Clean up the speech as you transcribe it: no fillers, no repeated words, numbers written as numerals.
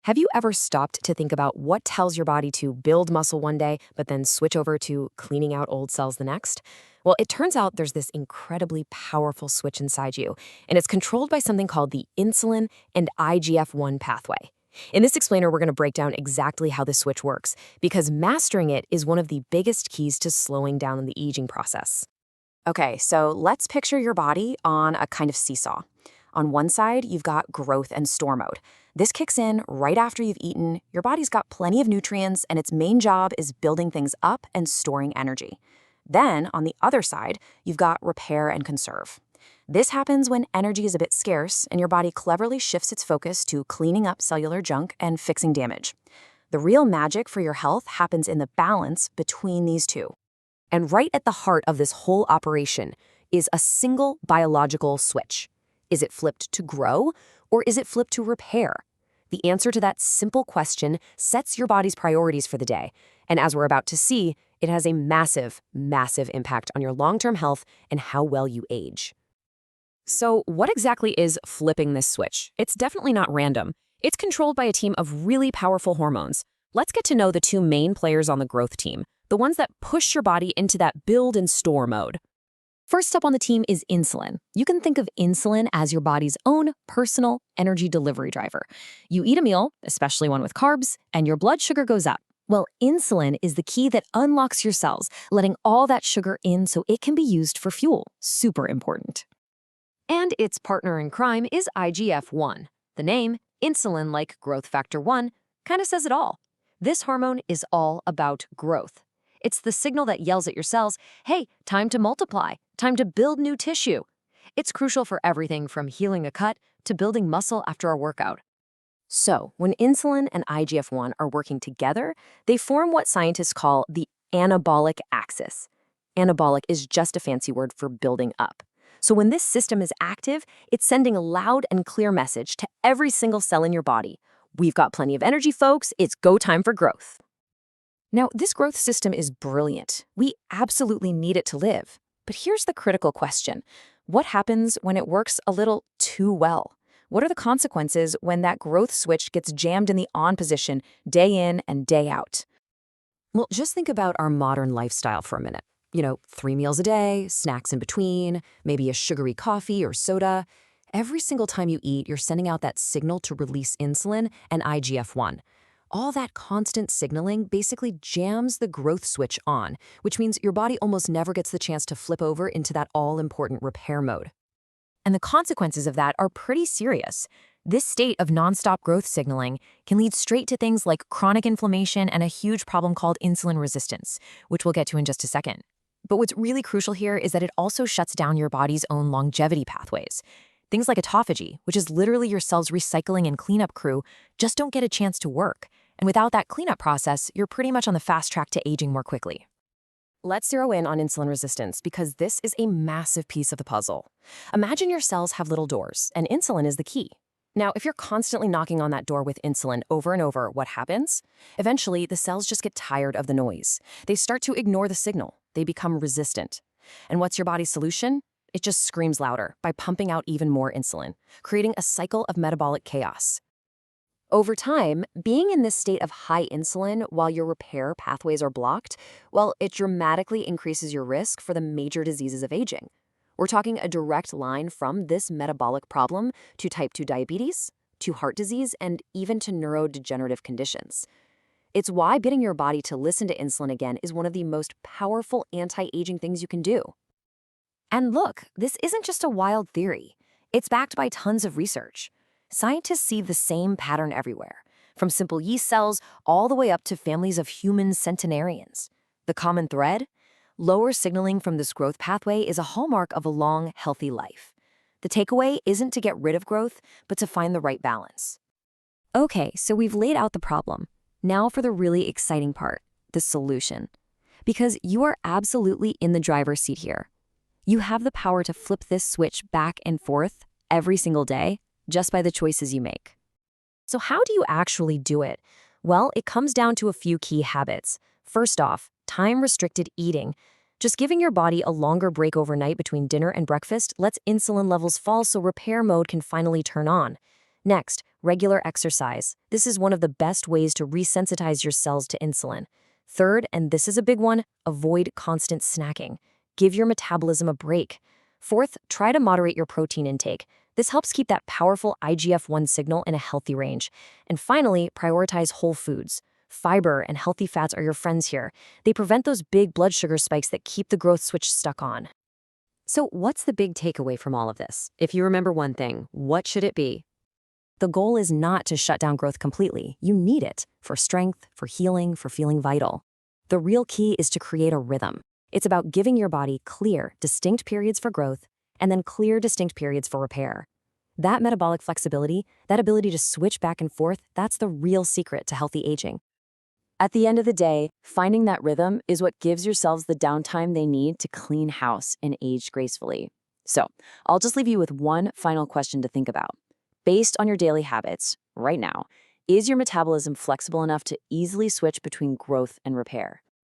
Have you ever stopped to think about what tells your body to build muscle one day, but then switch over to cleaning out old cells the next? Well, it turns out there's this incredibly powerful switch inside you, and it's controlled by something called the insulin and IGF-1 pathway. In this explainer, we're going to break down exactly how this switch works, because mastering it is one of the biggest keys to slowing down the aging process. Okay, so let's picture your body on a kind of seesaw. On one side, you've got growth and store mode. This kicks in right after you've eaten, your body's got plenty of nutrients, and its main job is building things up and storing energy. Then, on the other side, you've got repair and conserve. This happens when energy is a bit scarce, and your body cleverly shifts its focus to cleaning up cellular junk and fixing damage. The real magic for your health happens in the balance between these two. And right at the heart of this whole operation is a single biological switch. Is it flipped to grow, or is it flipped to repair? The answer to that simple question sets your body's priorities for the day. And as we're about to see, it has a massive, massive impact on your long-term health and how well you age. So what exactly is flipping this switch? It's definitely not random. It's controlled by a team of really powerful hormones. Let's get to know the two main players on the growth team, the ones that push your body into that build and store mode. First up on the team is insulin. You can think of insulin as your body's own personal energy delivery driver. You eat a meal, especially one with carbs, and your blood sugar goes up. Well, insulin is the key that unlocks your cells, letting all that sugar in so it can be used for fuel. Super important. And its partner in crime is IGF-1. The name, insulin-like growth factor 1, kind of says it all. This hormone is all about growth. It's the signal that yells at your cells, hey, time to multiply, time to build new tissue. It's crucial for everything from healing a cut to building muscle after a workout. So, when insulin and IGF-1 are working together, they form what scientists call the anabolic axis. Anabolic is just a fancy word for building up. So when this system is active, it's sending a loud and clear message to every single cell in your body. We've got plenty of energy, folks. It's go time for growth. Now, this growth system is brilliant. We absolutely need it to live. But here's the critical question. What happens when it works a little too well? What are the consequences when that growth switch gets jammed in the on position day in and day out? Well, just think about our modern lifestyle for a minute. 3 meals a day, snacks in between, maybe a sugary coffee or soda. Every single time you eat, you're sending out that signal to release insulin and IGF-1. All that constant signaling basically jams the growth switch on, which means your body almost never gets the chance to flip over into that all-important repair mode. And the consequences of that are pretty serious. This state of nonstop growth signaling can lead straight to things like chronic inflammation and a huge problem called insulin resistance, which we'll get to in just a second. But what's really crucial here is that it also shuts down your body's own longevity pathways. Things like autophagy, which is literally your cells' recycling and cleanup crew, just don't get a chance to work. And without that cleanup process, you're pretty much on the fast track to aging more quickly. Let's zero in on insulin resistance because this is a massive piece of the puzzle. Imagine your cells have little doors, and insulin is the key. Now, if you're constantly knocking on that door with insulin over and over, what happens? Eventually, the cells just get tired of the noise. They start to ignore the signal. They become resistant. And what's your body's solution? It just screams louder by pumping out even more insulin, creating a cycle of metabolic chaos. Over time, being in this state of high insulin while your repair pathways are blocked, well, it dramatically increases your risk for the major diseases of aging. We're talking a direct line from this metabolic problem to type 2 diabetes, to heart disease, and even to neurodegenerative conditions. It's why getting your body to listen to insulin again is one of the most powerful anti-aging things you can do. And look, this isn't just a wild theory. It's backed by tons of research. Scientists see the same pattern everywhere, from simple yeast cells all the way up to families of human centenarians. The common thread? Lower signaling from this growth pathway is a hallmark of a long, healthy life. The takeaway isn't to get rid of growth, but to find the right balance. Okay, so we've laid out the problem. Now for the really exciting part, the solution. Because you are absolutely in the driver's seat here. You have the power to flip this switch back and forth every single day just by the choices you make. So how do you actually do it? Well, it comes down to a few key habits. First off, time-restricted eating. Just giving your body a longer break overnight between dinner and breakfast lets insulin levels fall so repair mode can finally turn on. Next, regular exercise. This is one of the best ways to resensitize your cells to insulin. Third, and this is a big one, avoid constant snacking. Give your metabolism a break. Fourth, try to moderate your protein intake. This helps keep that powerful IGF-1 signal in a healthy range. And finally, prioritize whole foods. Fiber and healthy fats are your friends here. They prevent those big blood sugar spikes that keep the growth switch stuck on. So what's the big takeaway from all of this? If you remember one thing, what should it be? The goal is not to shut down growth completely. You need it for strength, for healing, for feeling vital. The real key is to create a rhythm. It's about giving your body clear, distinct periods for growth and then clear, distinct periods for repair. That metabolic flexibility, that ability to switch back and forth, that's the real secret to healthy aging. At the end of the day, finding that rhythm is what gives your cells the downtime they need to clean house and age gracefully. So, I'll just leave you with one final question to think about. Based on your daily habits, right now, is your metabolism flexible enough to easily switch between growth and repair?